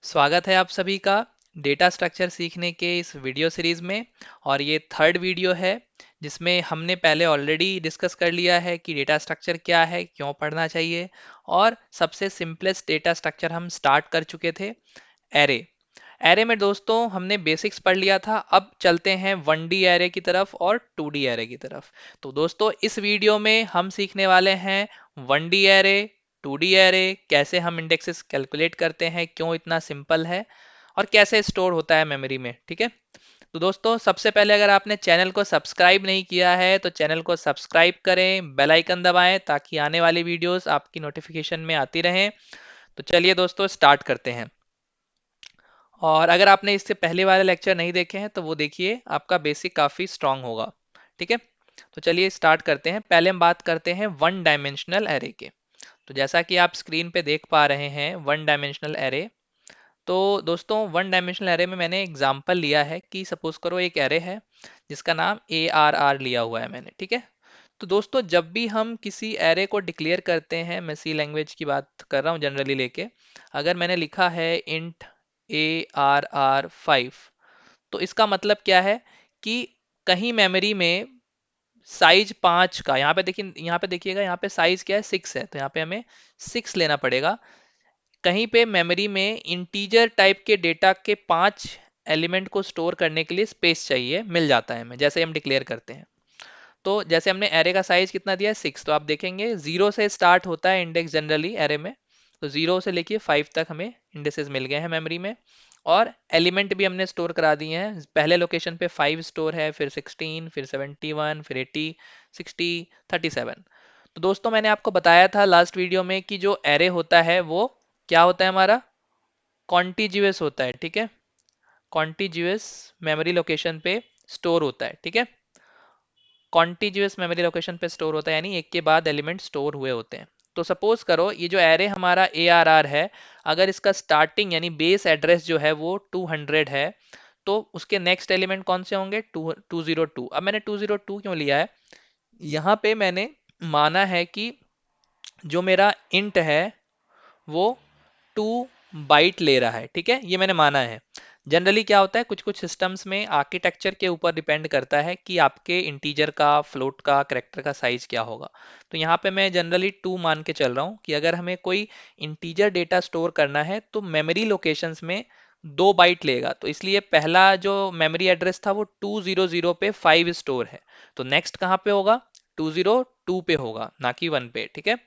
स्वागत है आप सभी का डेटा स्ट्रक्चर सीखने के इस वीडियो सीरीज में। और ये थर्ड वीडियो है जिसमें हमने पहले ऑलरेडी डिस्कस कर लिया है कि डेटा स्ट्रक्चर क्या है, क्यों पढ़ना चाहिए। और सबसे सिंपलेस्ट डेटा स्ट्रक्चर हम स्टार्ट कर चुके थे, एरे। एरे में दोस्तों हमने बेसिक्स पढ़ लिया था। अब चलते हैं 1D एरे की तरफ और 2D एरे की तरफ। तो दोस्तों इस वीडियो में हम सीखने वाले हैं 1D एरे, 2D एरे, कैसे हम इंडेक्सेस कैलकुलेट करते हैं, क्यों इतना सिंपल है और कैसे स्टोर होता है मेमोरी में। ठीक है। तो दोस्तों सबसे पहले अगर आपने चैनल को सब्सक्राइब नहीं किया है तो चैनल को सब्सक्राइब करें, बेल आइकन दबाएं ताकि आने वाली वीडियोस आपकी नोटिफिकेशन में आती रहें। तो चलिए दोस्तों स्टार्ट करते हैं। और अगर आपने इससे पहले वाले लेक्चर नहीं देखे हैं तो वो देखिए, आपका बेसिक काफ़ी स्ट्रांग होगा। ठीक है। तो चलिए स्टार्ट करते हैं। पहले हम बात करते हैं वन डायमेंशनल एरे के। तो जैसा कि आप स्क्रीन पे देख पा रहे हैं वन डायमेंशनल एरे। तो दोस्तों वन डायमेंशनल एरे में मैंने एग्जांपल लिया है कि सपोज करो एक एरे है जिसका नाम ARR लिया हुआ है मैंने। ठीक है। तो दोस्तों जब भी हम किसी एरे को डिक्लेयर करते हैं, मैं सी लैंग्वेज की बात कर रहा हूँ जनरली लेके, अगर मैंने लिखा है इंट ARR5, तो इसका मतलब क्या है कि कहीं मेमोरी में साइज 5 का, यहाँ पे देखिए, यहाँ पे देखिएगा, यहाँ पे साइज क्या है, 6 है, तो यहाँ पे हमें 6 लेना पड़ेगा। कहीं पे मेमोरी में इंटीजर टाइप के डेटा के 5 एलिमेंट को स्टोर करने के लिए स्पेस चाहिए, मिल जाता है हमें जैसे हम डिक्लेयर करते हैं। तो जैसे हमने एरे का साइज कितना दिया है, 6, तो आप देखेंगे जीरो से स्टार्ट होता है इंडेक्स जनरली एरे में। तो जीरो से लेके 5 तक हमें इंडेक्सेस मिल गए हैं मेमोरी में। और एलिमेंट भी हमने स्टोर करा दिए हैं। पहले लोकेशन पे 5 स्टोर है, फिर 16, फिर 71, फिर 80, 60, 37। तो दोस्तों मैंने आपको बताया था लास्ट वीडियो में कि जो एरे होता है वो क्या होता है, हमारा कॉन्टिग्यूअस होता है। ठीक है। कॉन्टिग्यूअस मेमोरी लोकेशन पे स्टोर होता है। ठीक है। कॉन्टिग्यूअस मेमोरी लोकेशन पे स्टोर होता है, यानी एक के बाद एलिमेंट स्टोर हुए होते हैं। तो सपोज करो ये जो एरे हमारा ARR है, अगर इसका स्टार्टिंग यानी बेस एड्रेस जो है वो 200 है, तो उसके नेक्स्ट एलिमेंट कौन से होंगे, 202। अब मैंने 202 क्यों लिया है, यहाँ पे मैंने माना है कि जो मेरा इंट है वो 2 बाइट ले रहा है। ठीक है, ये मैंने माना है। जनरली क्या होता है, कुछ कुछ सिस्टम्स में आर्किटेक्चर के ऊपर डिपेंड करता है कि आपके इंटीजर का, फ्लोट का, करेक्टर का साइज क्या होगा। तो यहाँ पे मैं जनरली 2 मान के चल रहा हूँ कि अगर हमें कोई इंटीजर डेटा स्टोर करना है तो मेमोरी लोकेशंस में 2 बाइट लेगा। तो इसलिए पहला जो मेमोरी एड्रेस था वो 200 पे 5 स्टोर है। तो नेक्स्ट कहाँ पे होगा, 202 पे होगा, ना कि 1 पे। ठीक है।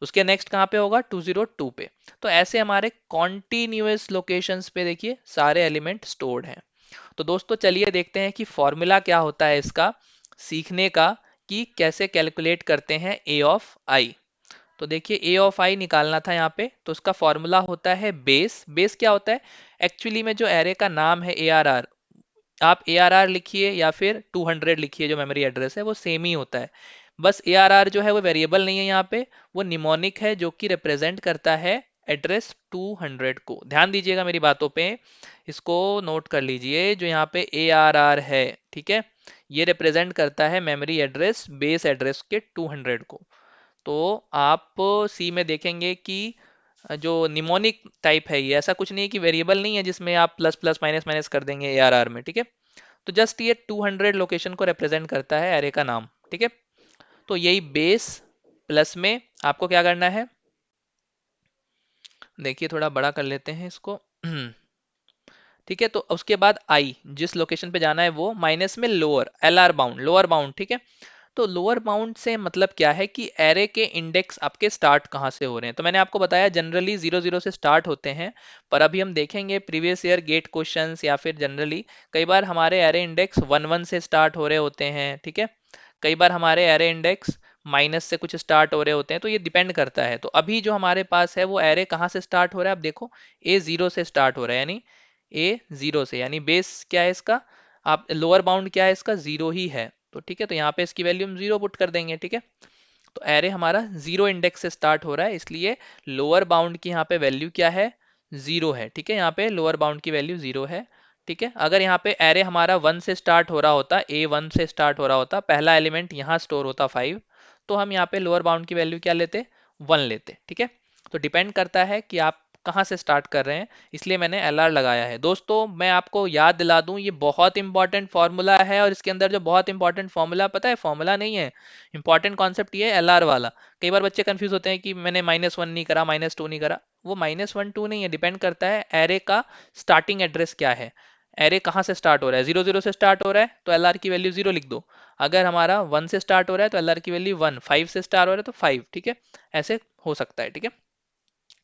उसके नेक्स्ट कहाँ पे होगा, 202 पे। तो ऐसे हमारे कॉन्टिन्यूअस लोकेशंस पे देखिए सारे एलिमेंट स्टोर्ड हैं। तो दोस्तों चलिए देखते हैं कि फॉर्मूला क्या होता है इसका सीखने का, कि कैसे कैलकुलेट करते हैं ए ऑफ आई। तो देखिए ए ऑफ आई निकालना था यहाँ पे, तो उसका फॉर्मूला होता है बेस। बेस क्या होता है, एक्चुअली में जो एरे का नाम है ARR, आप ARR लिखिए या फिर 200 लिखिए, जो मेमोरी एड्रेस है वो सेम ही होता है। बस ARR जो है वो वेरिएबल नहीं है यहाँ पे, वो निमोनिक है जो कि रिप्रेजेंट करता है एड्रेस 200 को। ध्यान दीजिएगा मेरी बातों पे, इसको नोट कर लीजिए। जो यहाँ पे ARR है, ठीक है, ये रिप्रेजेंट करता है मेमोरी एड्रेस, बेस एड्रेस के 200 को। तो आप सी में देखेंगे कि जो निमोनिक टाइप है, ये ऐसा कुछ नहीं है कि वेरिएबल नहीं है जिसमें आप प्लस प्लस माइनस माइनस कर देंगे ARR में। ठीक है। तो जस्ट ये 200 लोकेशन को रिप्रेजेंट करता है एरे का नाम। ठीक है। तो यही बेस प्लस में आपको क्या करना है, देखिए थोड़ा बड़ा कर लेते हैं इसको। ठीक है। तो उसके बाद आई जिस लोकेशन पे जाना है वो माइनस में lower, LR bound, lower bound. ठीक है। तो लोअर बाउंड से मतलब क्या है कि एरे के इंडेक्स आपके स्टार्ट कहाँ से हो रहे हैं। तो मैंने आपको बताया जनरली 00 से स्टार्ट होते हैं, पर अभी हम देखेंगे प्रीवियस ईयर गेट क्वेश्चंस या फिर जनरली कई बार हमारे एरे इंडेक्स 11 से स्टार्ट हो रहे होते हैं। ठीक है। कई बार हमारे एरे इंडेक्स माइनस से कुछ स्टार्ट हो रहे होते हैं, तो ये डिपेंड करता है। तो अभी जो हमारे पास है वो एरे कहाँ से स्टार्ट हो रहा है, आप देखो A0 से स्टार्ट हो रहा है, यानी A0 से, यानी बेस क्या है इसका, आप लोअर बाउंड क्या है इसका, 0 ही है। तो ठीक है, तो यहाँ पे इसकी वैल्यू हम 0 पुट कर देंगे। ठीक है। तो एरे हमारा 0 इंडेक्स से स्टार्ट हो रहा है, इसलिए लोअर बाउंड की यहाँ पे वैल्यू क्या है, 0 है। ठीक है, यहाँ पे लोअर बाउंड की वैल्यू 0 है। ठीक है। अगर यहाँ पे एरे हमारा 1 से स्टार्ट हो रहा होता, A1 से स्टार्ट हो रहा होता, पहला एलिमेंट यहाँ स्टोर होता 5, तो हम यहाँ पे लोअर बाउंड की वैल्यू क्या लेते, 1 लेते। ठीक है। तो डिपेंड करता है कि आप कहाँ से स्टार्ट कर रहे हैं, इसलिए मैंने LR लगाया है। दोस्तों मैं आपको याद दिला दूं, ये बहुत इंपॉर्टेंट फॉर्मूला है, और इसके अंदर जो बहुत इंपॉर्टेंट फॉर्मूला, पता है फॉर्मूला नहीं है, इंपॉर्टेंट कॉन्सेप्ट ये है LR वाला। कई बार बच्चे कंफ्यूज होते हैं कि मैंने -1 नहीं करा, -2 नहीं करा। वो -1 2 नहीं है, डिपेंड करता है एरे का स्टार्टिंग एड्रेस क्या है, एरे कहाँ से स्टार्ट हो रहा है। 0 0 से स्टार्ट हो रहा है तो LR की वैल्यू 0 लिख दो। अगर हमारा 1 से स्टार्ट हो रहा है तो LR की वैल्यू 1, 5 से स्टार्ट हो रहा है तो 5, ठीक है। ऐसे हो सकता है, ठीक है,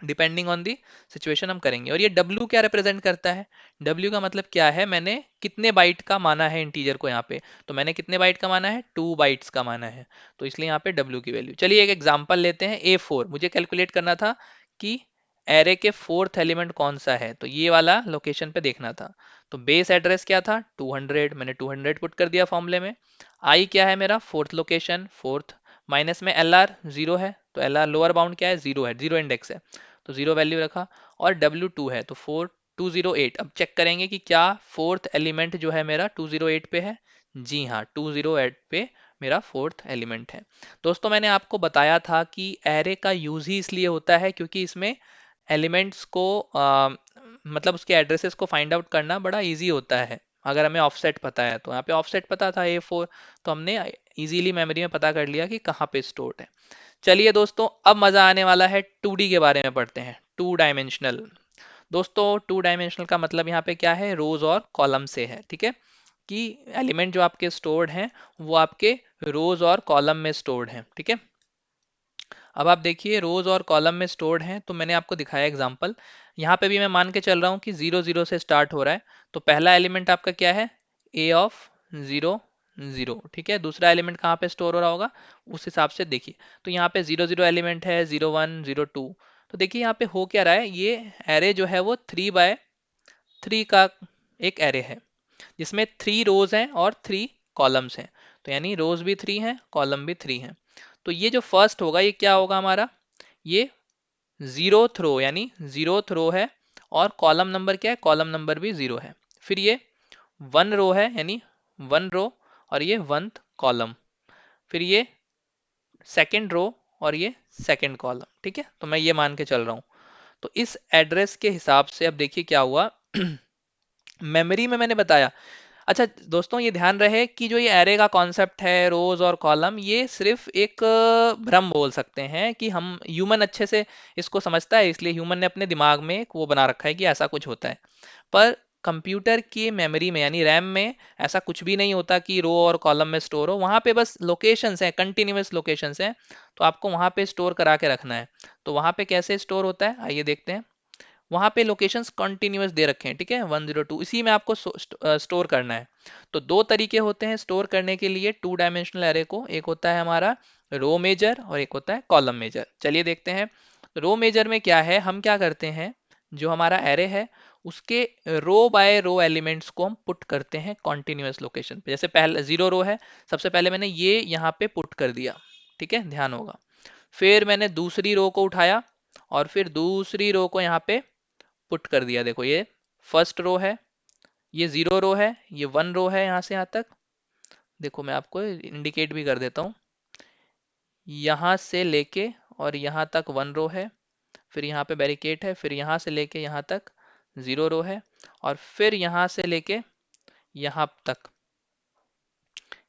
डिपेंडिंग ऑन दी सिचुएशन हम करेंगे। और ये W क्या रिप्रेजेंट करता है, W का मतलब क्या है, मैंने कितने बाइट का माना है इंटीजर को यहाँ पे, तो मैंने कितने बाइट का माना है, 2 बाइट्स का माना है, तो इसलिए यहाँ पे W की वैल्यू। चलिए एक एग्जांपल लेते हैं, A4 मुझे कैलकुलेट करना था कि एरे के 4th एलिमेंट कौन सा है, तो ये वाला लोकेशन पे देखना था। तो बेस एड्रेस क्या था 200, मैंने 200 पुट कर दिया फॉर्मूले में। आई क्या है मेरा, 4th लोकेशन, 4th, माइनस में LR 0 है, तो LR लोअर बाउंड क्या है, 0 है, 0 इंडेक्स है, तो 0 वैल्यू रखा। और W2 है तो 208। अब चेक करेंगे कि क्या 4th एलिमेंट जो है मेरा 208 पे है। जी हाँ, 208 पे मेरा 4th एलिमेंट है। दोस्तों मैंने आपको बताया था कि एरे का यूज ही इसलिए होता है क्योंकि इसमें एलिमेंट्स को मतलब उसके एड्रेसेस को फाइंड आउट करना बड़ा इजी होता है। अगर हमें ऑफसेट पता है, तो यहाँ पे ऑफसेट पता था A4, तो हमने इजीली मेमोरी में पता कर लिया कि कहाँ पे स्टोर्ड है। चलिए दोस्तों, अब मजा आने वाला है, 2D के बारे में पढ़ते हैं, 2 डायमेंशनल। दोस्तों 2 डायमेंशनल का मतलब यहाँ पे क्या है, रोज और कॉलम से है, ठीक है, कि एलिमेंट जो आपके स्टोर्ड हैं वो आपके रोज और कॉलम में स्टोर्ड हैं, ठीक है। अब आप देखिए रोज और कॉलम में स्टोर्ड हैं, तो मैंने आपको दिखाया एग्जांपल। यहाँ पे भी मैं मान के चल रहा हूँ कि 0 0 से स्टार्ट हो रहा है, तो पहला एलिमेंट आपका क्या है, A(0 0), ठीक है। दूसरा एलिमेंट कहाँ पे स्टोर हो रहा होगा, उस हिसाब से देखिए। तो यहाँ पे 0 0 एलिमेंट है, 0 1 0 2। तो देखिए यहाँ पे हो क्या रहा है, ये एरे जो है वो 3 by 3 का एक एरे है, जिसमें 3 रोज हैं और 3 कॉलम्स हैं। तो यानी रोज भी 3 हैं, कॉलम भी 3 हैं। तो ये जो फर्स्ट होगा ये क्या होगा हमारा, ये 0th रो, यानी 0th रो है, और कॉलम नंबर क्या है, कॉलम नंबर भी 0 है। फिर ये 1 रो है, यानी 1 रो, और ये 1th कॉलम। फिर ये सेकंड रो, और ये सेकंड कॉलम, ठीक है। तो मैं ये मान के चल रहा हूँ। तो इस एड्रेस के हिसाब से अब देखिए क्या हुआ मेमोरी में मैंने बताया। अच्छा दोस्तों ये ध्यान रहे कि जो ये एरे का कॉन्सेप्ट है, रोज और कॉलम, ये सिर्फ एक भ्रम बोल सकते हैं कि हम ह्यूमन अच्छे से इसको समझता है, इसलिए ह्यूमन ने अपने दिमाग में एक वो बना रखा है कि ऐसा कुछ होता है। पर कंप्यूटर की मेमोरी में यानी रैम में ऐसा कुछ भी नहीं होता कि रो और कॉलम में स्टोर हो, वहां पे बस लोकेशंस हैं, कंटिन्यूअस लोकेशंस हैं, तो आपको वहां पे स्टोर करा के रखना है। तो वहां पे कैसे स्टोर होता है आइए देखते हैं। वहां पे लोकेशंस कंटिन्यूअस दे रखे हैं, ठीक है, 1 0 2, इसी में आपको स्टोर करना है। तो दो तरीके होते हैं स्टोर करने के लिए 2 डायमेंशनल एरे को, एक होता है हमारा रो मेजर और एक होता है कॉलम मेजर। चलिए देखते हैं रो मेजर में क्या है। हम क्या करते हैं, जो हमारा एरे है उसके रो बाय रो एलिमेंट्स को हम पुट करते हैं कॉन्टिन्यूअस लोकेशन पे। जैसे पहले 0 रो है, सबसे पहले मैंने ये यहाँ पे पुट कर दिया, ठीक है, ध्यान होगा। फिर मैंने दूसरी रो को उठाया और फिर दूसरी रो को यहाँ पे पुट कर दिया। देखो ये फर्स्ट रो है, ये 0 रो है, ये 1 रो है, यहाँ से यहाँ तक। देखो मैं आपको इंडिकेट भी कर देता हूँ, यहाँ से लेके और यहाँ तक 1 रो है, फिर यहाँ पे बैरिकेड है, फिर यहाँ से लेके यहाँ तक 0 रो है, और फिर यहाँ से लेके यहाँ तक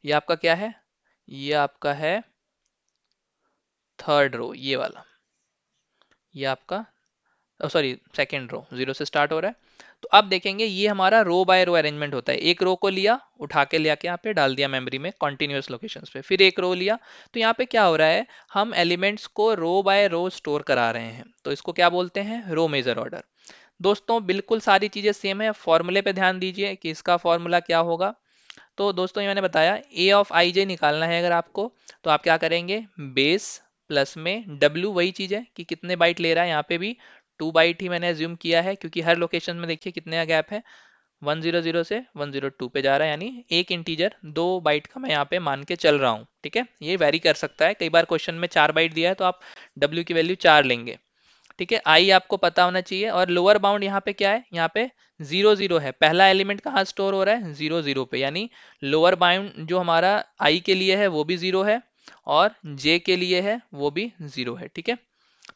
ये आपका क्या है, ये आपका है थर्ड रो, ये वाला, ये आपका सॉरी सेकेंड रो, 0 से स्टार्ट हो रहा है। तो अब देखेंगे ये हमारा रो बाय रो अरेंजमेंट होता है। एक रो को लिया, उठा के लिया के यहाँ पे डाल दिया मेमोरी में कॉन्टिन्यूअस लोकेशंस पे, फिर एक रो लिया। तो यहाँ पे क्या हो रहा है, हम एलिमेंट्स को रो बाय रो स्टोर करा रहे हैं, तो इसको क्या बोलते हैं, रो मेजर ऑर्डर। दोस्तों बिल्कुल सारी चीजें सेम है, फॉर्मूले पे ध्यान दीजिए कि इसका फॉर्मूला क्या होगा। तो दोस्तों ये मैंने बताया ए ऑफ आई जे निकालना है अगर आपको, तो आप क्या करेंगे, बेस प्लस में डब्ल्यू, वही चीज है कि कितने बाइट ले रहा है, यहाँ पे भी 2 बाइट ही मैंने एज्यूम किया है, क्योंकि हर लोकेशन में देखिए कितने का गैप है, 1 0 0 से 1 0 2 पे जा रहा है, यानी एक इंटीजर 2 बाइट का मैं यहाँ पे मान के चल रहा हूँ, ठीक है। ये वेरी कर सकता है, कई बार क्वेश्चन में 4 बाइट दिया है तो आप डब्ल्यू की वैल्यू 4 लेंगे, ठीक है। आई आपको पता होना चाहिए। और लोअर बाउंड यहाँ पे क्या है, यहाँ पे 0 0 है, पहला एलिमेंट कहाँ स्टोर हो रहा है, 0 0 पे, यानी लोअर बाउंड जो हमारा आई के लिए है वो भी 0 है, और जे के लिए है वो भी 0 है, ठीक है।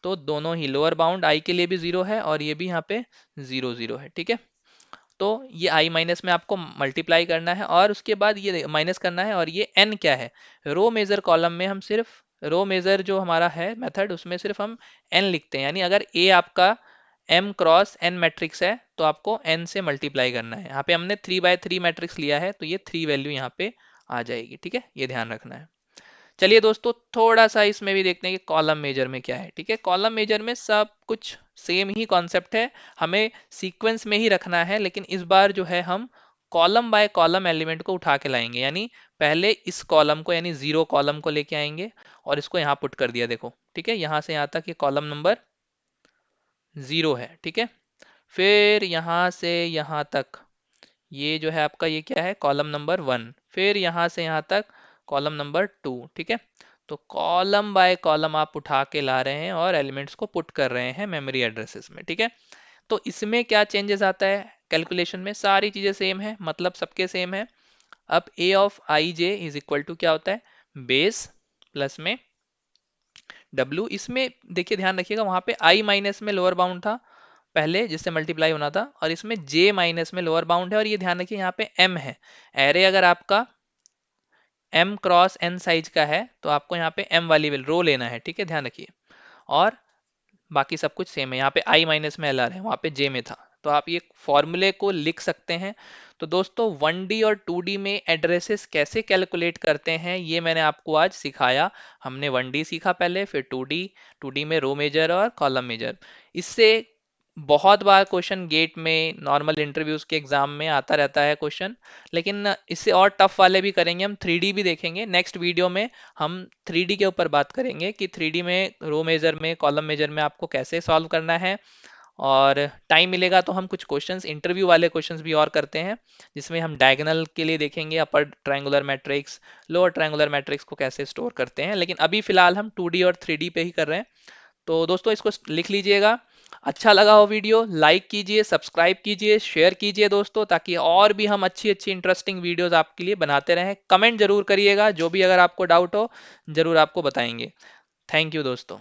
तो दोनों ही लोअर बाउंड आई के लिए भी जीरो है और ये भी यहाँ पे जीरो जीरो है, ठीक है। तो ये आई माइनस में आपको मल्टीप्लाई करना है और उसके बाद ये माइनस करना है, और ये एन क्या है, रो मेजर कॉलम में हम सिर्फ रो मेजर जो हमारा है मेथड उसमें सिर्फ हम एन लिखते हैं, यानी अगर ए आपका एम क्रॉस एन मैट्रिक्स है तो आपको एन से मल्टीप्लाई करना है। यहाँ पे हमने 3 by 3 मैट्रिक्स लिया है तो ये 3 वैल्यू यहाँ पे आ जाएगी, ठीक है, ये ध्यान रखना है। चलिए दोस्तों थोड़ा सा इसमें भी देखते हैं कि कॉलम मेजर में क्या है, ठीक है। कॉलम मेजर में सब कुछ सेम ही कॉन्सेप्ट है, हमें सीक्वेंस में ही रखना है, लेकिन इस बार जो है हम कॉलम बाय कॉलम एलिमेंट को उठा के लाएंगे, यानी पहले इस कॉलम को यानी जीरो कॉलम को लेके आएंगे और इसको यहाँ पुट कर दिया, देखो ठीक है, यहाँ से यहाँ तक ये कॉलम नंबर जीरो है, ठीक है। फिर यहाँ से यहाँ तक ये जो है आपका ये क्या है, कॉलम नंबर 1, फिर यहाँ से यहाँ तक कॉलम नंबर 2, ठीक है। तो कॉलम बाय कॉलम आप उठा के ला रहे हैं और एलिमेंट्स को पुट कर रहे हैं मेमोरी एड्रेसेस में, ठीक है। तो इसमें क्या चेंजेस आता है, कैलकुलेशन में सारी चीजें सेम है, मतलब सबके सेम है। अब A of I J is equal to क्या होता है, बेस प्लस में डब्ल्यू। इसमें देखिए ध्यान रखिएगा, वहां पे आई माइनस में लोअर बाउंड था पहले जिससे मल्टीप्लाई होना था, और इसमें जे माइनस में लोअर बाउंड है, और ये ध्यान रखिए यहाँ पे एम है। एरे अगर आपका एम क्रॉस एन साइज का है तो आपको यहाँ पे एम वाली रो लेना है, ठीक है, ध्यान रखिए। और बाकी सब कुछ सेम है, यहाँ पे आई माइनस में एल आर है, वहाँ पे जे में था, तो आप ये फॉर्मूले को लिख सकते हैं। तो दोस्तों 1D और 2D में एड्रेसेस कैसे कैलकुलेट करते हैं ये मैंने आपको आज सिखाया। हमने 1D सीखा पहले, फिर 2D में रो मेजर और कॉलम मेजर। इससे बहुत बार क्वेश्चन गेट में नॉर्मल इंटरव्यूज के एग्जाम में आता रहता है क्वेश्चन, लेकिन इससे और टफ वाले भी करेंगे, हम 3D भी देखेंगे नेक्स्ट वीडियो में। हम 3D के ऊपर बात करेंगे कि 3D में रो मेजर में कॉलम मेजर में आपको कैसे सॉल्व करना है। और टाइम मिलेगा तो हम कुछ क्वेश्चंस इंटरव्यू वाले क्वेश्चंस भी और करते हैं, जिसमें हम डायगोनल के लिए देखेंगे upper triangular matrix, lower triangular matrix को कैसे स्टोर करते हैं, लेकिन अभी फिलहाल हम 2D और 3D पे ही कर रहे हैं। तो दोस्तों इसको लिख लीजिएगा। अच्छा लगा हो वीडियो लाइक कीजिए, सब्सक्राइब कीजिए, शेयर कीजिए दोस्तों, ताकि और भी हम अच्छी अच्छी इंटरेस्टिंग वीडियोस आपके लिए बनाते रहें। कमेंट जरूर करिएगा, जो भी अगर आपको डाउट हो जरूर आपको बताएंगे। थैंक यू दोस्तों।